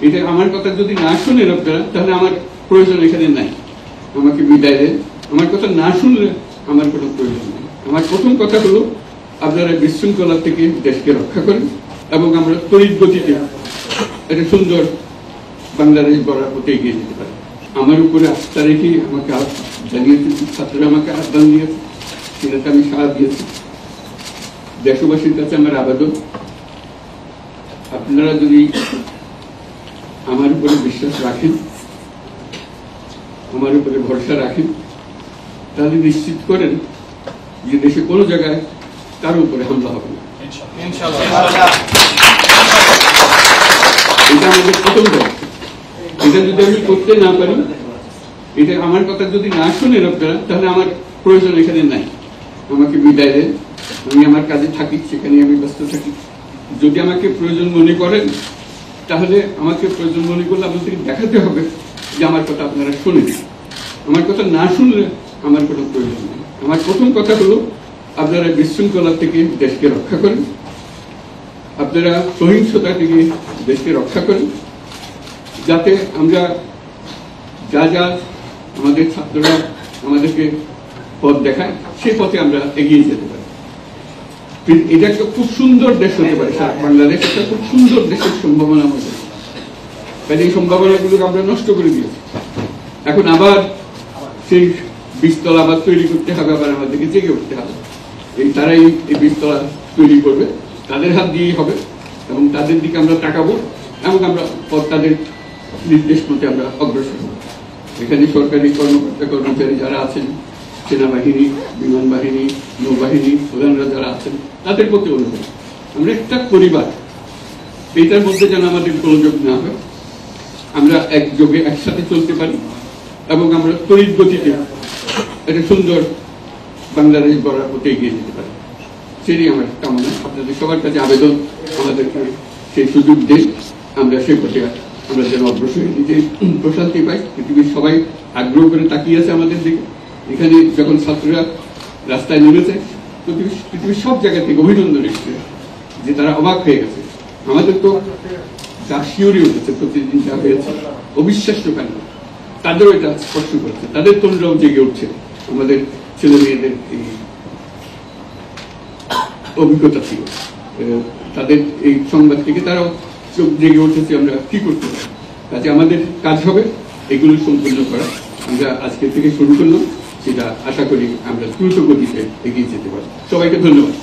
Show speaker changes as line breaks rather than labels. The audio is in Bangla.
এটা আমার কথা যদি না শুনেন আপনারা, তাহলে আমার প্রয়োজন এখানে নাই, আমাকে বিদায় দেন। আমার কথা না শুনলে আমার কোনো প্রয়োজন নেই। আমার প্রথম কথা হলো, আপনারা বিশৃঙ্খলা থেকে দেশকে রক্ষা করেন এবং আমরা তড়িৎ গতিতে একটা সুন্দর বাংলাদেশ গড়ার পথে এগিয়ে যেতে পারি। আমার উপরে আস্থা রেখে আমাকে জানিয়েছে, ছাত্ররা আমাকে আহ্বান দিয়েছে, সেটাতে আমি সাড়া দিয়েছি। দেশবাসীর কাছে আমার আবেদন, আপনারা যদি আমার উপরে বিশ্বাস রাখেন, আমার উপরে ভরসা রাখেন, তাহলে নিশ্চিত করেন যে দেশে কোনো জায়গায় কারো উপরে হামলা হবে না। এটা আমাদের প্রথম দায়িত্ব। এটা যদি আমি করতে না পারি, এটা আমার কথা যদি না শুনেন আপনারা, তাহলে আমার প্রয়োজন এখানে নাই, আমাকে বিদায় দেন। আমি আমার কাজে থাকি, সেখানে আমি ব্যস্ত থাকি। যদি আমাকে প্রয়োজন মনে করেন, তাহলে আমাকে প্রয়োজন মনে করলে আপনাদেরকে দেখাতে হবে যে আমার কথা আপনারা শুনেন। আমার কথা না শুনলে আমার কোনো প্রয়োজন নেই। আমার প্রথম কথা হলো, আপনারা বিশৃঙ্খলা থেকে দেশকে রক্ষা করেন, আপনারা সহিংসতা থেকে দেশকে রক্ষা করেন, যাতে আমরা যা যা আমাদের ছাত্ররা আমাদেরকে পথ দেখায়, সেই পথে আমরা এগিয়ে যেতে পারি। এটা একটা খুব সুন্দর দেশ হতে পারে, বাংলাদেশ একটা খুব সুন্দর দেশের সম্ভাবনা আমাদের। কাজে এই সম্ভাবনাগুলোকে আমরা নষ্ট করে দিয়েছি। এখন আবার সেই বীজতলা আবার তৈরি করতে হবে, আবার আমাদেরকে জেগে উঠতে হবে। তারাই এই বীজতলা তৈরি করবে, তাদের হাত দিয়েই হবে, এবং তাদের দিকে আমরা তাকাবো এবং আমরা তাদের নির্দেশ মতে আমরা অগ্রসর হব। এখানে সরকারি কর্মকর্তা কর্মচারী যারা আছেন, সেনাবাহিনী, বিমান বাহিনী, নৌবাহিনী প্রধানরা যারা আছেন, তাদের প্রতি অনুরোধ, আমরা একটা পরিবার, এইটার মধ্যে যেন আমাদের গোলযোগ না হয়, আমরা একযোগে একসাথে চলতে পারি এবং আমরা তড়িৎ গতিতে একটা সুন্দর বাংলাদেশ গড়ার পথে এগিয়ে যেতে পারি। সেটাই আমার কামনা। আপনাদের সবার কাছে আবেদন, আমাদেরকে সেই সুযোগ দেন, আমরা সে পথে আমরা যেন অগ্রসর নিজে প্রশান্তি পাই। পৃথিবীর সবাই আগ্রহ করে তাকিয়ে আছে আমাদের দিকে। এখানে যখন ছাত্ররা রাস্তায় নেমেছে, পৃথিবীর সব জায়গা থেকে অভিনন্দন এসেছে, যে তারা অবাক হয়ে গেছে। আমাদের তো যা শিওরি উঠেছে, প্রতিদিন যা হয়েছে অবিশ্বাস্য কেন, তাদেরও এটা স্পর্শ করছে, তাদের তরুণরাও জেগে উঠছে। আমাদের ছেলে মেয়েদের এই অভিজ্ঞতা ছিল, তাদের এই সংবাদ থেকে তারাও চোখ জেগে উঠেছে আমরা কি করতে পারি। কাজে আমাদের কাজ হবে এগুলো সম্পূর্ণ করা। আমরা আজকে থেকে শুরু করলাম, সেটা আশা করি আমরা দ্রুত গতিতে এগিয়ে যেতে পারি। সবাইকে ধন্যবাদ।